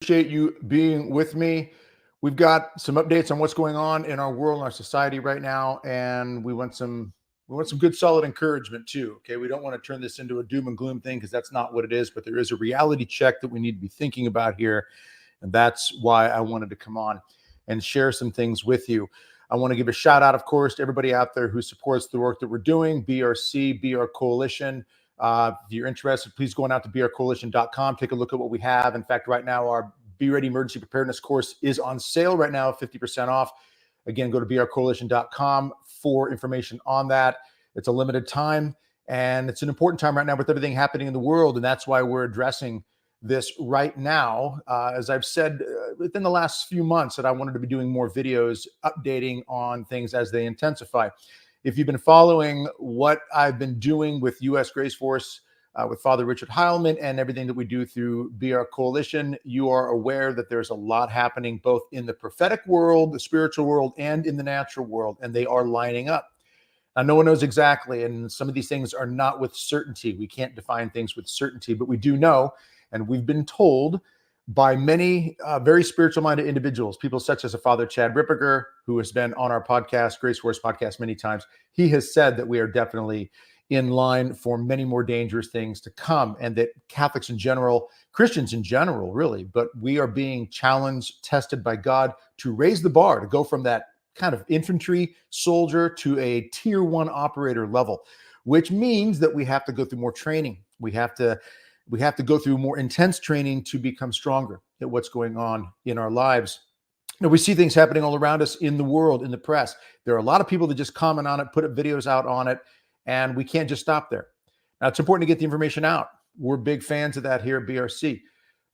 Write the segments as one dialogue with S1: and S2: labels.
S1: Appreciate you being with me. We've got some updates on what's going on in our world and our society right now, and we want some good solid encouragement too. Okay, we don't want to turn this into a doom and gloom thing because that's not what it is, but there is a reality check that we need to be thinking about here, and that's why I wanted to come on and share some things with you. I want to give a shout out, of course, to everybody out there who supports the work that we're doing, BRC, BR Coalition. If you're interested, please go on out to brcoalition.com. Take a look at what we have. In fact, right now, our Be Ready Emergency Preparedness course is on sale right now, 50% off. Again, go to brcoalition.com for information on that. It's a limited time, and it's an important time right now with everything happening in the world, and that's why we're addressing this right now. As I've said within the last few months, that I wanted to be doing more videos updating on things as they intensify. If you've been following what I've been doing with U.S. Grace Force, with Father Richard Heilman, and everything that we do through BR Coalition, you are aware that there's a lot happening both in the prophetic world, the spiritual world, and in the natural world, and they are lining up. Now, no one knows exactly, and some of these things are not with certainty. We can't define things with certainty, but we do know, and we've been told by many very spiritual-minded individuals, people such as a Father Chad Ripperger, who has been on our podcast, Grace Force podcast, many times. He has said that we are definitely in line for many more dangerous things to come, and that Catholics in general, Christians in general, really, but we are being challenged, tested by God to raise the bar, to go from that kind of infantry soldier to a tier 1 operator level, which means that we have to go through more training. We have to go through more intense training to become stronger at what's going on in our lives. We see things happening all around us in the world, in the press. There are a lot of people that just comment on it, put videos out on it, and we can't just stop there. Now, it's important to get the information out. We're big fans of that here at BRC.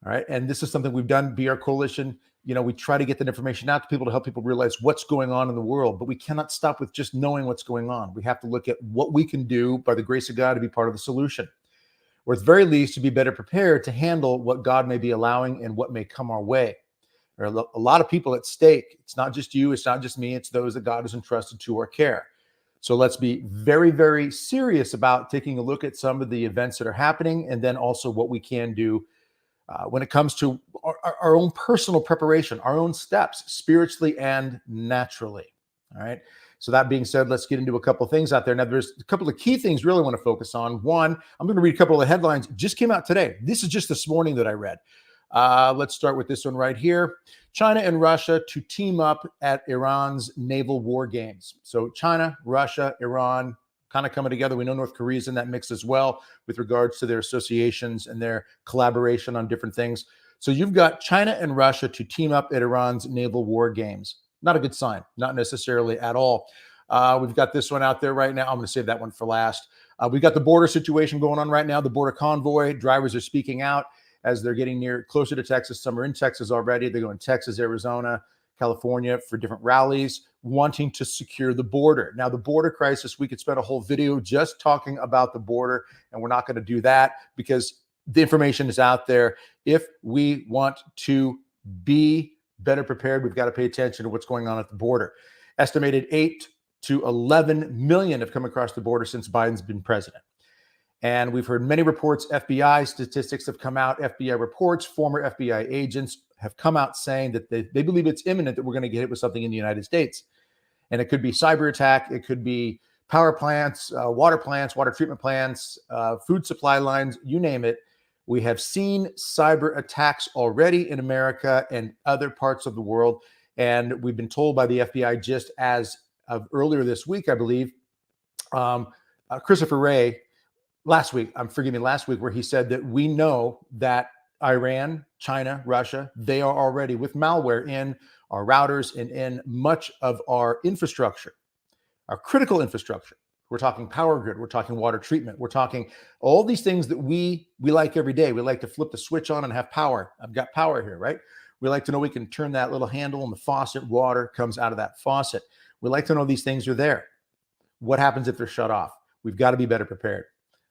S1: All right. And this is something we've done, BR Coalition. We try to get that information out to people to help people realize what's going on in the world, but we cannot stop with just knowing what's going on. We have to look at what we can do by the grace of God to be part of the solution, or at the very least to be better prepared to handle what God may be allowing and what may come our way. There are a lot of people at stake. It's not just you, it's not just me, it's those that God has entrusted to our care. So let's be very, very serious about taking a look at some of the events that are happening, and then also what we can do when it comes to our own personal preparation, our own steps, spiritually and naturally. All right. So that being said, let's get into a couple of things out there. Now, there's a couple of key things really want to focus on. One, I'm going to read a couple of the headlines. Just came out today. This is just this morning that I read. Let's start with this one right here. China and Russia to team up at Iran's naval war games. So China, Russia, Iran kind of coming together. We know North Korea's in that mix as well with regards to their associations and their collaboration on different things. So you've got China and Russia to team up at Iran's naval war games. Not a good sign, not necessarily at all. We've got this one out there right now. I'm going to save that one for last. We've got the border situation going on right now. The border convoy drivers are speaking out as they're getting closer to Texas. Some are in Texas already. They're going Texas, Arizona, California for different rallies, wanting to secure the border. Now, the border crisis, we could spend a whole video just talking about the border, and we're not going to do that because the information is out there. If we want to be better prepared, we've got to pay attention to what's going on at the border. Estimated 8 to 11 million have come across the border since Biden's been president. And we've heard many reports, FBI statistics have come out, FBI reports, former FBI agents have come out saying that they believe it's imminent that we're going to get hit with something in the United States. And it could be cyber attack, it could be power plants, water treatment plants, food supply lines, you name it. We have seen cyber attacks already in America and other parts of the world. And we've been told by the FBI just as of earlier this week, I believe, Christopher Wray, last week, where he said that we know that Iran, China, Russia, they are already with malware in our routers and in much of our infrastructure, our critical infrastructure. We're talking power grid. We're talking water treatment. We're talking all these things that we like every day. We like to flip the switch on and have power. I've got power here, right? We like to know we can turn that little handle and the faucet, water comes out of that faucet. We like to know these things are there. What happens if they're shut off? We've got to be better prepared.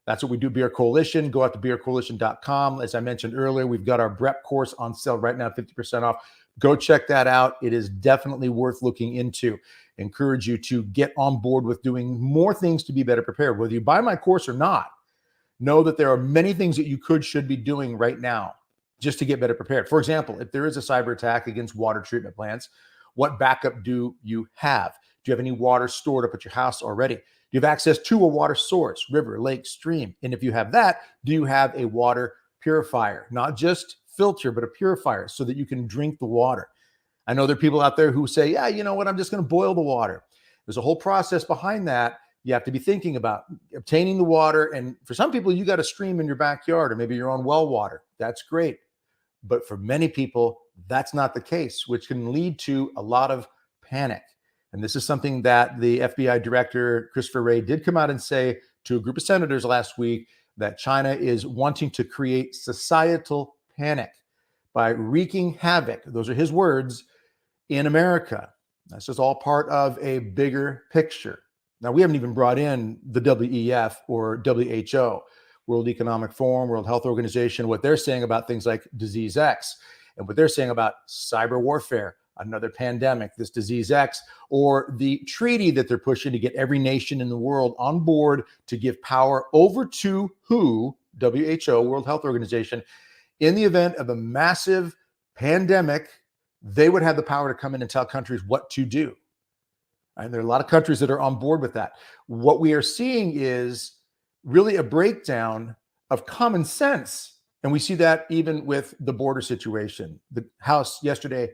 S1: That's what we do, BR Coalition. Go out to brcoalition.com. As I mentioned earlier, we've got our BREP course on sale right now, 50% off. Go check that out. It is definitely worth looking into. Encourage you to get on board with doing more things to be better prepared. Whether you buy my course or not, know that there are many things that you should be doing right now just to get better prepared. For example, if there is a cyber attack against water treatment plants, what backup do you have? Do you have any water stored up at your house already? Do you have access to a water source, river, lake, stream? And if you have that, do you have a water purifier? Not just filter, but a purifier so that you can drink the water. I know there are people out there who say, yeah, you know what, I'm just going to boil the water. There's a whole process behind that. You have to be thinking about obtaining the water. And for some people, you got a stream in your backyard or maybe your own well water. That's great. But for many people, that's not the case, which can lead to a lot of panic. And this is something that the FBI director, Christopher Wray, did come out and say to a group of senators last week, that China is wanting to create societal panic by wreaking havoc, those are his words, in America. That's just all part of a bigger picture. Now, we haven't even brought in the WEF or WHO, World Economic Forum, World Health Organization, what they're saying about things like Disease X, and what they're saying about cyber warfare, another pandemic, this Disease X, or the treaty that they're pushing to get every nation in the world on board to give power over to WHO, World Health Organization. In the event of a massive pandemic, they would have the power to come in and tell countries what to do. And there are a lot of countries that are on board with that. What we are seeing is really a breakdown of common sense. And we see that even with the border situation. The House yesterday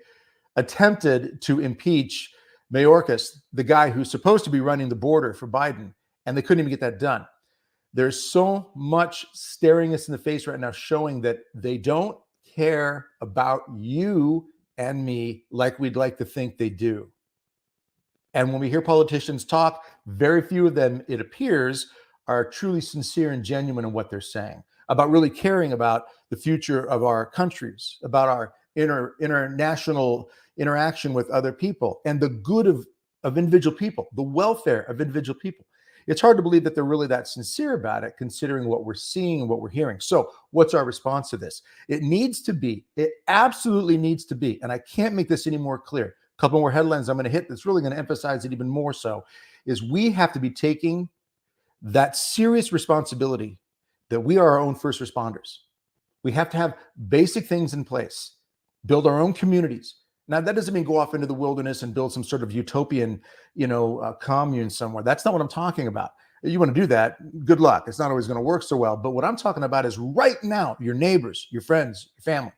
S1: attempted to impeach Mayorkas, the guy who's supposed to be running the border for Biden, and they couldn't even get that done. There's so much staring us in the face right now, showing that they don't care about you and me like we'd like to think they do. And when we hear politicians talk, very few of them, it appears, are truly sincere and genuine in what they're saying about really caring about the future of our countries, about our international interaction with other people, and the good of individual people, the welfare of individual people. It's hard to believe that they're really that sincere about it, considering what we're seeing and what we're hearing. So what's our response to this? It absolutely needs to be, and I can't make this any more clear. A couple more headlines I'm going to hit that's really going to emphasize it even more so, is we have to be taking that serious responsibility that we are our own first responders. We have to have basic things in place, build our own communities. Now, that doesn't mean go off into the wilderness and build some sort of utopian, commune somewhere. That's not what I'm talking about. You want to do that, good luck. It's not always going to work so well. But what I'm talking about is right now, your neighbors, your friends, your family.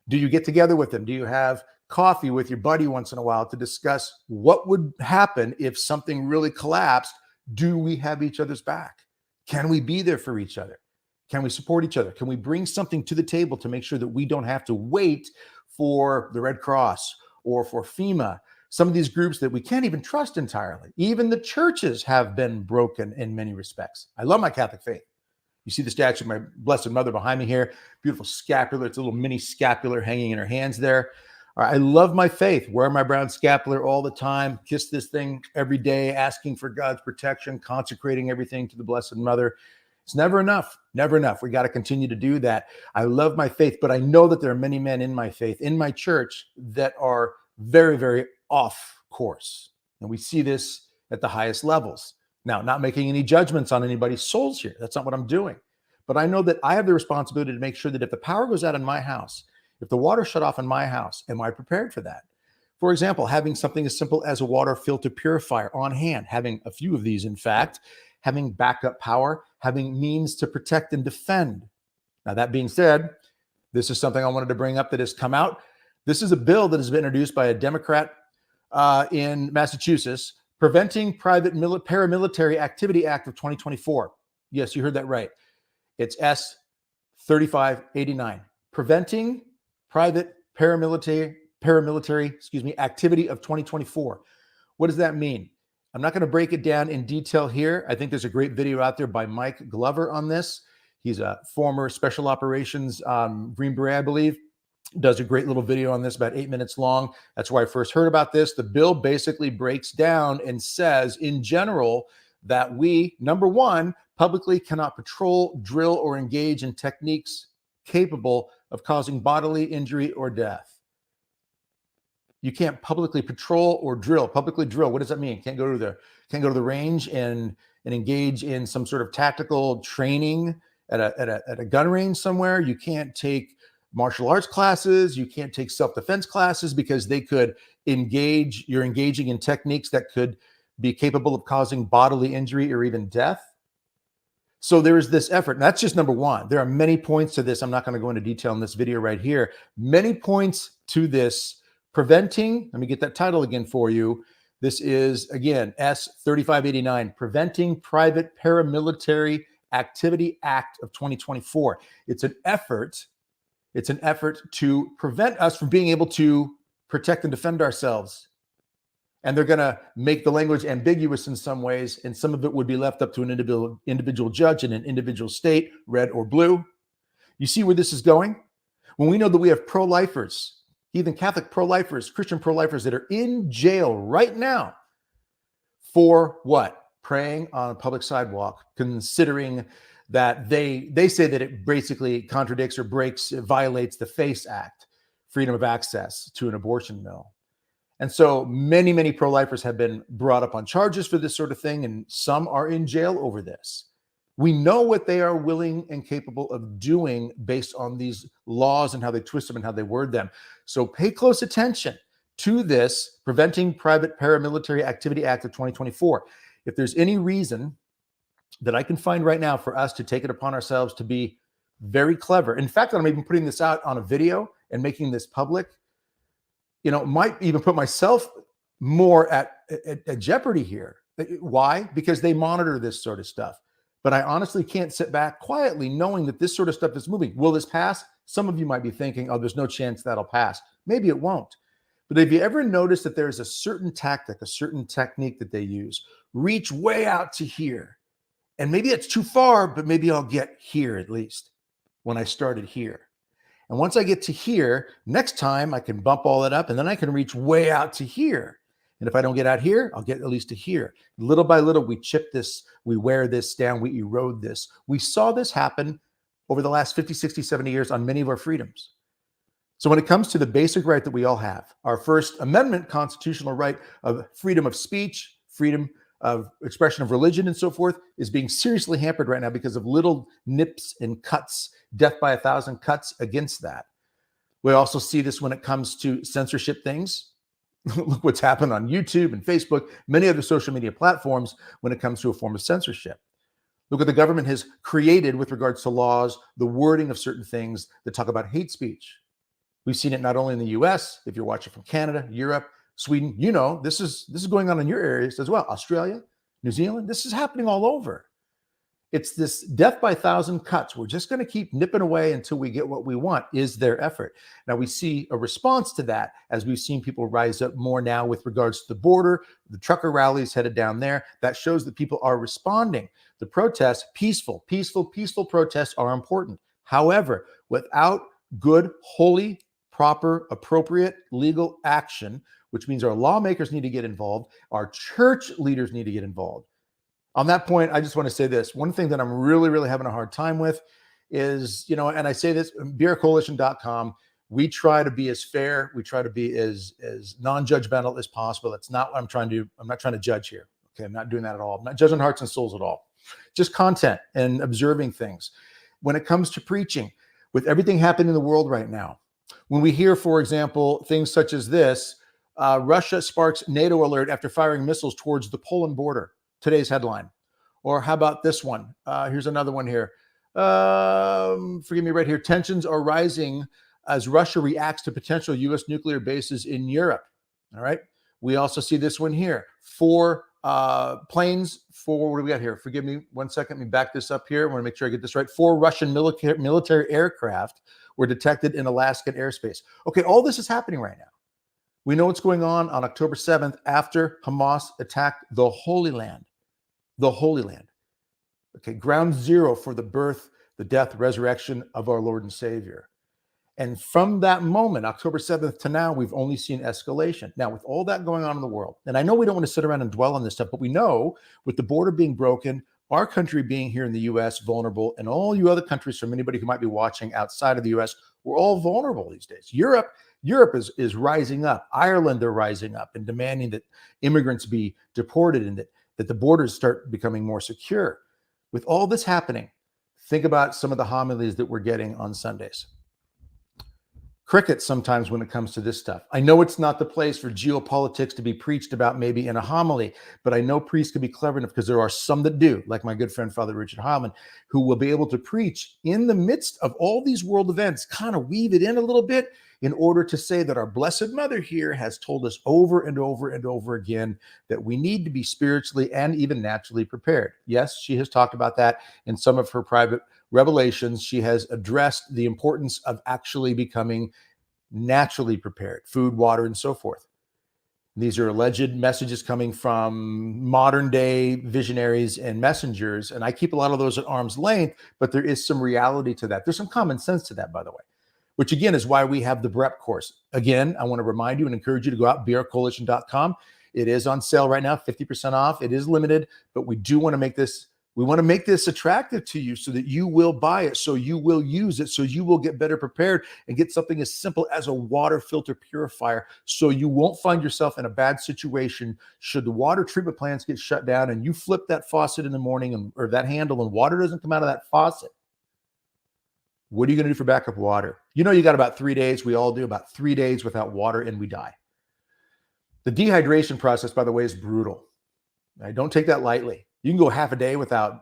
S1: Do you get together with them? Do you have coffee with your buddy once in a while to discuss what would happen if something really collapsed? Do we have each other's back? Can we be there for each other? Can we support each other? Can we bring something to the table to make sure that we don't have to wait for the Red Cross or for FEMA, some of these groups that we can't even trust entirely? Even the churches have been broken in many respects. I love my Catholic faith. You see the statue of my Blessed Mother behind me here, beautiful scapular. It's a little mini scapular hanging in her hands there. I love my faith, wear my brown scapular all the time, kiss this thing every day, asking for God's protection, consecrating everything to the Blessed Mother. It's never enough, never enough. We got to continue to do that. I love my faith, but I know that there are many men in my faith, in my church, that are very, very off course. And we see this at the highest levels. Now, not making any judgments on anybody's souls here. That's not what I'm doing. But I know that I have the responsibility to make sure that if the power goes out in my house, if the water shut off in my house, am I prepared for that? For example, having something as simple as a water filter purifier on hand, having a few of these, in fact, having backup power, having means to protect and defend. Now, that being said, this is something I wanted to bring up that has come out. This is a bill that has been introduced by a Democrat in Massachusetts, Preventing Private Paramilitary Activity Act of 2024. Yes, you heard that right. It's S 3589. Preventing Private Paramilitary Activity of 2024. What does that mean? I'm not going to break it down in detail here. I think there's a great video out there by Mike Glover on this. He's a former special operations Green Beret, I believe. Does a great little video on this, about 8 minutes long. That's where I first heard about this. The bill basically breaks down and says, in general, that we, number one, publicly cannot patrol, drill, or engage in techniques capable of causing bodily injury or death. You can't publicly patrol or drill. Publicly drill. What does that mean? Can't go to the range and engage in some sort of tactical training at a gun range somewhere. You can't take martial arts classes. You can't take self-defense classes because they could you're engaging in techniques that could be capable of causing bodily injury or even death. So there is this effort, and that's just number one. There are many points to this. I'm not going to go into detail in this video right here. Many points to this preventing, let me get that title again for you. This is, again, S3589, Preventing Private Paramilitary Activity Act of 2024. It's an effort to prevent us from being able to protect and defend ourselves. And they're going to make the language ambiguous in some ways, and some of it would be left up to an individual judge in an individual state, red or blue. You see where this is going? When we know that we have pro-lifers, even Catholic pro-lifers, Christian pro-lifers that are in jail right now for what? Praying on a public sidewalk, considering that they say that it basically contradicts or violates the FACE Act, freedom of access to an abortion mill. And so many, many pro-lifers have been brought up on charges for this sort of thing, and some are in jail over this. We know what they are willing and capable of doing based on these laws and how they twist them and how they word them. So pay close attention to this Preventing Private Paramilitary Activity Act of 2024. If there's any reason that I can find right now for us to take it upon ourselves to be very clever, in fact, I'm even putting this out on a video and making this public, might even put myself more at jeopardy here. Why? Because they monitor this sort of stuff. But I honestly can't sit back quietly knowing that this sort of stuff is moving. Will this pass? Some of you might be thinking, oh, there's no chance that'll pass. Maybe it won't. But have you ever noticed that there's a certain tactic, a certain technique that they use? Reach way out to here. And maybe it's too far, but maybe I'll get here at least when I started here. And once I get to here, next time I can bump all that up and then I can reach way out to here. And if I don't get out here, I'll get at least to here. Little by little, we chip this, we wear this down, we erode this. We saw this happen over the last 50, 60, 70 years on many of our freedoms. So when it comes to the basic right that we all have, our First Amendment constitutional right of freedom of speech, freedom of expression of religion and so forth is being seriously hampered right now because of little nips and cuts, death by 1,000 cuts against that. We also see this when it comes to censorship things. Look what's happened on YouTube and Facebook, many other social media platforms when it comes to a form of censorship. Look what the government has created with regards to laws, the wording of certain things that talk about hate speech. We've seen it not only in the US, if you're watching from Canada, Europe, Sweden, this is going on in your areas as well. Australia, New Zealand, this is happening all over. It's this death by 1,000 cuts. We're just going to keep nipping away until we get what we want is their effort. Now we see a response to that as we've seen people rise up more now with regards to the border, the trucker rallies headed down there. That shows that people are responding. The protests, peaceful protests are important. However, without good, holy, proper, appropriate legal action, which means our lawmakers need to get involved, our church leaders need to get involved. On that point, I just want to say this. One thing that I'm really, really having a hard time with is, and I say this, beercoalition.com, we try to be as fair, we try to be as non-judgmental as possible. That's not what I'm trying to do. I'm not trying to judge here. Okay, I'm not doing that at all. I'm not judging hearts and souls at all. Just content and observing things. When it comes to preaching, with everything happening in the world right now, when we hear, for example, things such as this, Russia sparks NATO alert after firing missiles towards the Poland border. Today's headline. Or how about this one? Here's another one here. Forgive me right here. Tensions are rising as Russia reacts to potential U.S. nuclear bases in Europe. All right. We also see this one here. 4 planes for, what do we got here? Forgive me 1 second. Let me back this up here. I want to make sure I get this right. 4 Russian military aircraft were detected in Alaskan airspace. Okay, all this is happening right now. We know what's going on October 7th after Hamas attacked the Holy Land. The Holy Land. Okay, ground zero for the birth, the death, resurrection of our Lord and Savior. And from that moment, October 7th to now, we've only seen escalation. Now, with all that going on in the world, and I know we don't want to sit around and dwell on this stuff, but we know with the border being broken, our country being here in the U.S. vulnerable, and all you other countries, from anybody who might be watching outside of the U.S., we're all vulnerable these days. Europe is rising up. Ireland, they're rising up and demanding that immigrants be deported and that the borders start becoming more secure. With all this happening, think about some of the homilies that we're getting on Sundays. crickets sometimes when it comes to this stuff. I know it's not the place for geopolitics to be preached about maybe in a homily, but I know priests can be clever enough, because there are some that do, like my good friend Father Richard Hammond, who will be able to preach in the midst of all these world events, kind of weave it in a little bit in order to say that our Blessed Mother here has told us over and over and over again that we need to be spiritually and even naturally prepared. Yes, she has talked about that in some of her private revelations. She has addressed the importance of actually becoming naturally prepared, food, water, and so forth. These are alleged messages coming from modern day visionaries and messengers, and I keep a lot of those at arm's length, but there is some reality to that. There's some common sense to that, by the way, which again is why we have the BREP course. Again, I want to remind you and encourage you to go out, brcoalition.com. It is on sale right now, 50% off. It is limited, but we do want to make this attractive to you so that you will buy it, so you will use it, so you will get better prepared and get something as simple as a water filter purifier, so you won't find yourself in a bad situation should the water treatment plants get shut down and you flip that faucet in the morning or that handle and water doesn't come out of that faucet. What are you going to do for backup water? You know, you got about 3 days. We all do about 3 days without water and we die. The dehydration process, by the way, is brutal. Right? Don't take that lightly. You can go half a day without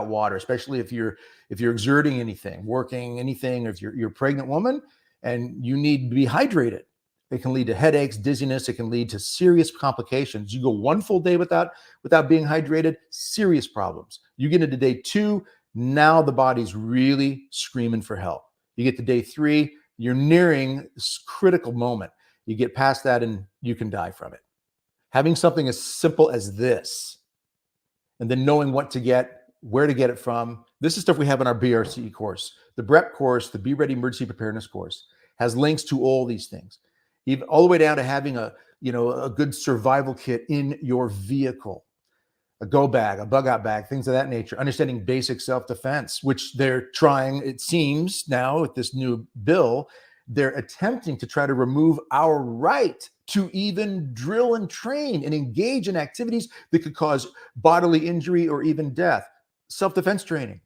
S1: water, especially if you're exerting anything, working anything, or if you're a pregnant woman and you need to be hydrated. It can lead to headaches, dizziness. It can lead to serious complications. You go one full day without being hydrated, serious problems. You get into day 2, now the body's really screaming for help. You get to day 3, you're nearing this critical moment. You get past that and you can die from it. Having something as simple as this, and then knowing what to get, where to get it from. This is stuff we have in our BRCE course. The BREP course, the Be Ready Emergency Preparedness course, has links to all these things, even all the way down to having a good survival kit in your vehicle, a go bag, a bug out bag, things of that nature, understanding basic self-defense, which they're trying, it seems now with this new bill, they're attempting to try to remove our right to even drill and train and engage in activities that could cause bodily injury or even death. Self-defense training.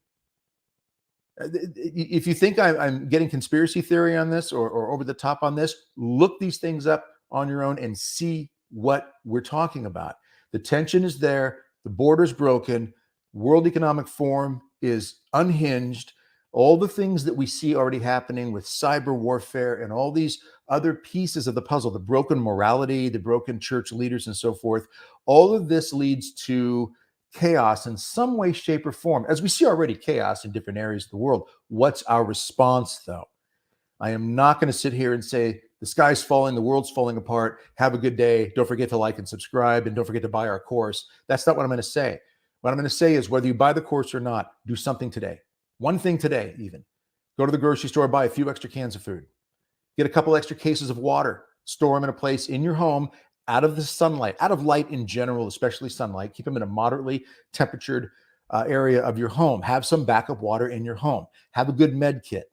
S1: If you think I'm getting conspiracy theory on this or over the top on this, look these things up on your own and see what we're talking about. The tension is there. The border's broken. World Economic Forum is unhinged. All the things that we see already happening with cyber warfare and all these other pieces of the puzzle, the broken morality, the broken church leaders and so forth, all of this leads to chaos in some way, shape, or form. As we see already chaos in different areas of the world, what's our response though? I am not going to sit here and say, the sky's falling, the world's falling apart, have a good day, don't forget to like and subscribe, and don't forget to buy our course. That's not what I'm going to say. What I'm going to say is whether you buy the course or not, do something today. One thing today, even. Go to the grocery store, buy a few extra cans of food. Get a couple extra cases of water. Store them in a place in your home, out of the sunlight, out of light in general, especially sunlight. Keep them in a moderately temperatured area of your home. Have some backup water in your home. Have a good med kit.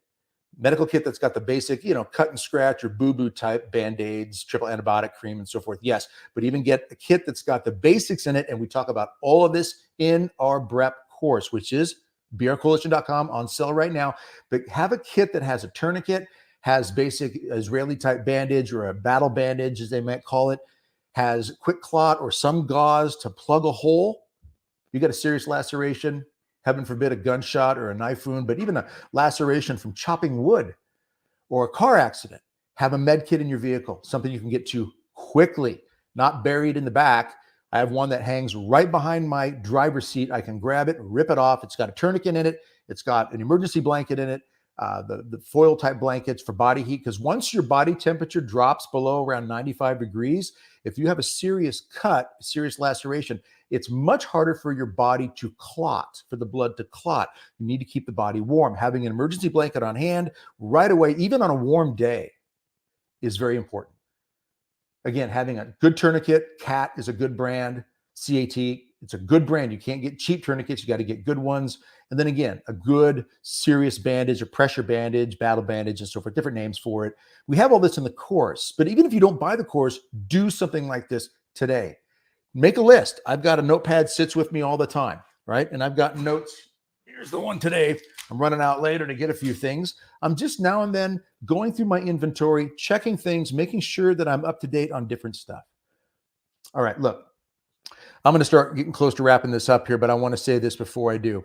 S1: Medical kit that's got the basic, cut and scratch or boo-boo type Band-Aids, triple antibiotic cream, and so forth. Yes, but even get a kit that's got the basics in it. And we talk about all of this in our BREP course, which is brcoalition.com, on sale right now. But have a kit that has a tourniquet, has basic Israeli type bandage or a battle bandage, as they might call it, has quick clot or some gauze to plug a hole. You got a serious laceration, heaven forbid a gunshot or a knife wound, but even a laceration from chopping wood or a car accident, have a med kit in your vehicle, something you can get to quickly, not buried in the back. I have one that hangs right behind my driver's seat. I can grab it, rip it off. It's got a tourniquet in it. It's got an emergency blanket in it, the foil type blankets for body heat. Because once your body temperature drops below around 95 degrees, if you have a serious cut, serious laceration, it's much harder for your body to clot, for the blood to clot. You need to keep the body warm. Having an emergency blanket on hand right away, even on a warm day, is very important. Again, having a good tourniquet, CAT is a good brand, CAT, it's a good brand. You can't get cheap tourniquets, you got to get good ones. And then again, a good serious bandage, a pressure bandage, battle bandage, and so forth, different names for it. We have all this in the course, but even if you don't buy the course, do something like this today. Make a list. I've got a notepad sits with me all the time, right? And I've got notes here's the one today. I'm running out later to get a few things. I'm just now and then going through my inventory, checking things, making sure that I'm up to date on different stuff. All right, look, I'm going to start getting close to wrapping this up here, but I want to say this before I do.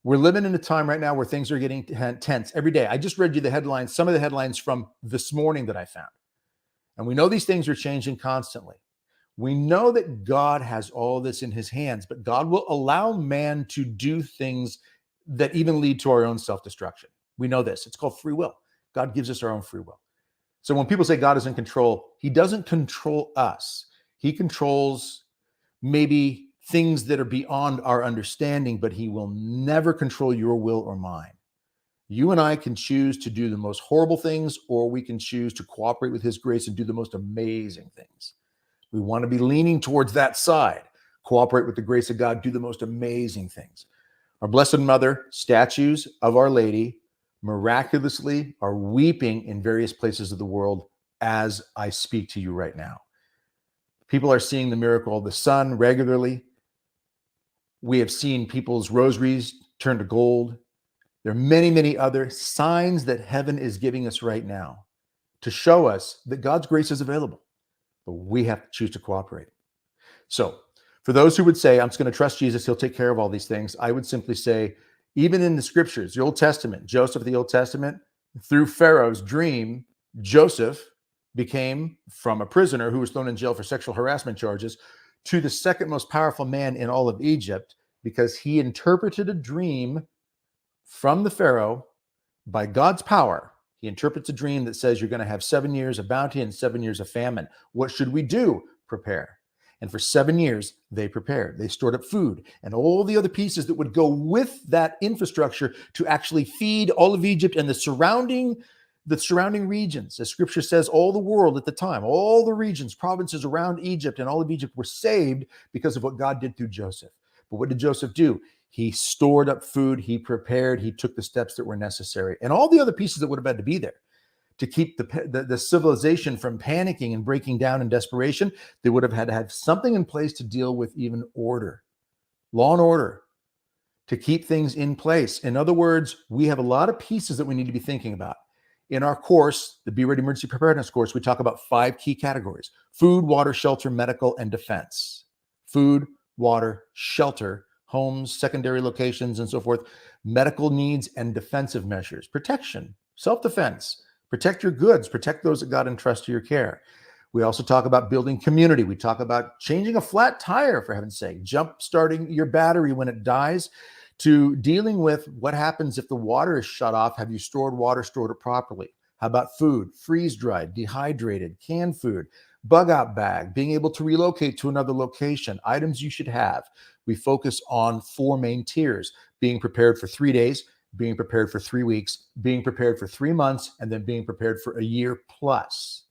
S1: We're living in a time right now where things are getting tense every day. I just read you the headlines, some of the headlines from this morning that I found. And we know these things are changing constantly. We know that God has all this in his hands, but God will allow man to do things that even lead to our own self-destruction. We know this. It's called free will. God gives us our own free will. So when people say God is in control, he doesn't control us. He controls maybe things that are beyond our understanding, but he will never control your will or mine. You and I can choose to do the most horrible things, or we can choose to cooperate with his grace and do the most amazing things. We want to be leaning towards that side, cooperate with the grace of God, do the most amazing things. Our Blessed Mother, statues of Our Lady, miraculously are weeping in various places of the world as I speak to you right now. People are seeing the miracle of the sun regularly. We have seen people's rosaries turn to gold. There are many, many other signs that heaven is giving us right now to show us that God's grace is available, but we have to choose to cooperate. So for those who would say, I'm just going to trust Jesus, he'll take care of all these things, I would simply say, even in the scriptures, the Old Testament, Joseph of the Old Testament, through Pharaoh's dream, Joseph became from a prisoner who was thrown in jail for sexual harassment charges to the second most powerful man in all of Egypt, because he interpreted a dream from the Pharaoh by God's power. He interprets a dream that says you're going to have 7 years of bounty and 7 years of famine. What should we do? Prepare. And for 7 years, they prepared. They stored up food and all the other pieces that would go with that infrastructure to actually feed all of Egypt and the surrounding regions. As scripture says, all the world at the time, all the regions, provinces around Egypt and all of Egypt were saved because of what God did through Joseph. But what did Joseph do? He stored up food, he prepared, he took the steps that were necessary, and all the other pieces that would have had to be there to keep the civilization from panicking and breaking down in desperation. They would have had to have something in place to deal with even order, law and order, to keep things in place. In other words, we have a lot of pieces that we need to be thinking about. In our course, the Be Ready Emergency Preparedness course, we talk about 5 key categories: food, water, shelter, medical, and defense. Food, water, shelter, homes, secondary locations, and so forth, medical needs and defensive measures, protection, self-defense, protect your goods, protect those that God entrusts to your care. We also talk about building community. We talk about changing a flat tire, for heaven's sake, jump starting your battery when it dies, to dealing with what happens if the water is shut off. Have you stored water, stored it properly? How about food? Freeze-dried, dehydrated, canned food, bug-out bag, being able to relocate to another location, items you should have. We focus on 4 main tiers: being prepared for 3 days, being prepared for 3 weeks, being prepared for 3 months, and then being prepared for a year plus.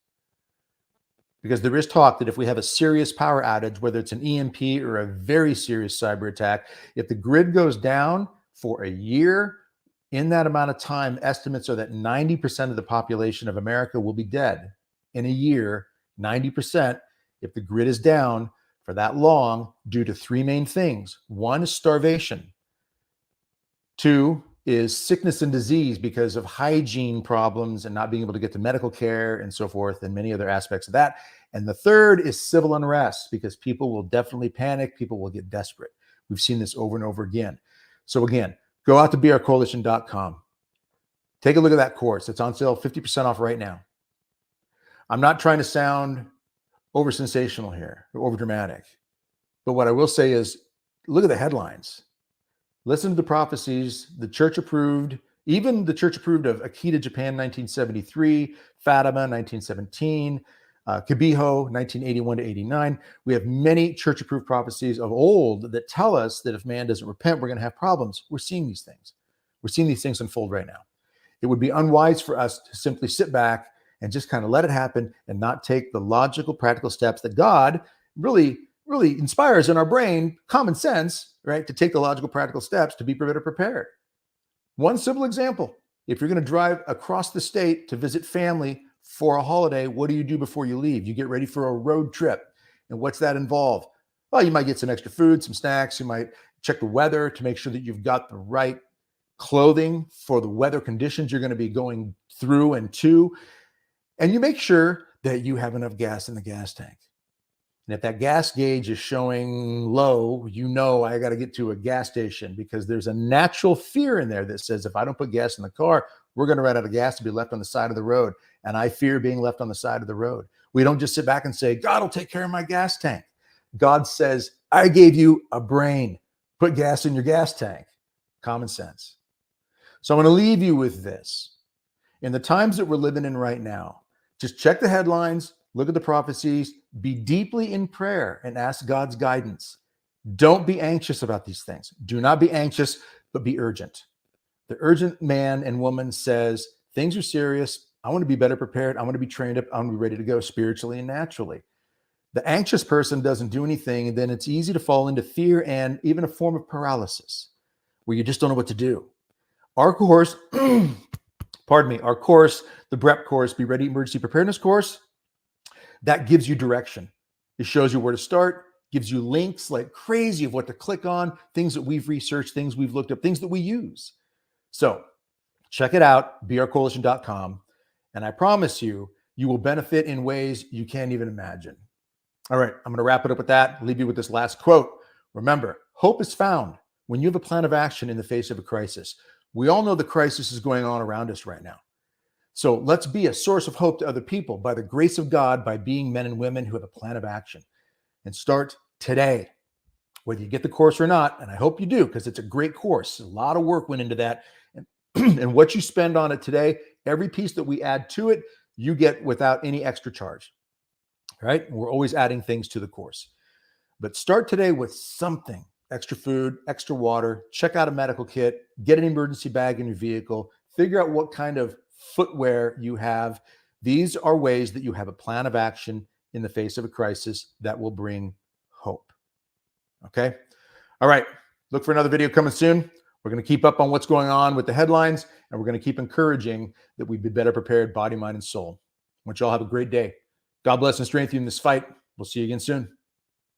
S1: Because there is talk that if we have a serious power outage, whether it's an EMP or a very serious cyber attack, if the grid goes down for a year, in that amount of time, estimates are that 90% of the population of America will be dead in a year. 90%, if the grid is down for that long, due to 3 main things. 1 is starvation. 2 is sickness and disease because of hygiene problems and not being able to get to medical care and so forth, and many other aspects of that. And the 3rd is civil unrest, because people will definitely panic. People will get desperate. We've seen this over and over again. So again, go out to beourcoalition.com. Take a look at that course. It's on sale, 50% off right now. I'm not trying to sound over sensational here, or over dramatic. But what I will say is, look at the headlines. Listen to the prophecies. The church approved, even the church approved of Akita, Japan, 1973, Fatima, 1917, Kibiho, 1981 to 89. We have many church approved prophecies of old that tell us that if man doesn't repent, we're going to have problems. We're seeing these things. We're seeing these things unfold right now. It would be unwise for us to simply sit back and just kind of let it happen and not take the logical, practical steps that God really inspires in our brain, common sense, right? To take the logical, practical steps to be better prepared. One simple example: if you're going to drive across the state to visit family for a holiday, what do you do before you leave? You get ready for a road trip. And what's that involve? Well, you might get some extra food, some snacks. You might check the weather to make sure that you've got the right clothing for the weather conditions you're going to be going through and to, and you make sure that you have enough gas in the gas tank. And if that gas gauge is showing low, you know I got to get to a gas station, because there's a natural fear in there that says if I don't put gas in the car, we're going to run out of gas to be left on the side of the road. And I fear being left on the side of the road. We don't just sit back and say, God will take care of my gas tank. God says, I gave you a brain. Put gas in your gas tank. Common sense. So I'm going to leave you with this. In the times that we're living in right now, just check the headlines, look at the prophecies, be deeply in prayer and ask God's guidance. Don't be anxious about these things. Do not be anxious, but be urgent. The urgent man and woman says, things are serious. I want to be better prepared. I want to be trained up. I want to be ready to go spiritually and naturally. The anxious person doesn't do anything, and then it's easy to fall into fear and even a form of paralysis where you just don't know what to do. Our course, our course, the BREP course, Be Ready Emergency Preparedness course, that gives you direction. It shows you where to start, gives you links like crazy of what to click on, things that we've researched, things we've looked up, things that we use. So check it out, brcoalition.com. And I promise you, you will benefit in ways you can't even imagine. All right, I'm going to wrap it up with that. Leave you with this last quote. Remember, hope is found when you have a plan of action in the face of a crisis. We all know the crisis is going on around us right now. So let's be a source of hope to other people by the grace of God, by being men and women who have a plan of action. And start today, whether you get the course or not. And I hope you do, because it's a great course. A lot of work went into that. And what you spend on it today, every piece that we add to it, you get without any extra charge. Right? We're always adding things to the course. But start today with something. Extra food, extra water, check out a medical kit, get an emergency bag in your vehicle, figure out what kind of footwear you have. These are ways that you have a plan of action in the face of a crisis that will bring hope. Okay? All right. Look for another video coming soon. We're going to keep up on what's going on with the headlines, and we're going to keep encouraging that we be better prepared, body, mind, and soul. I want you all have a great day. God bless and strengthen you in this fight. We'll see you again soon.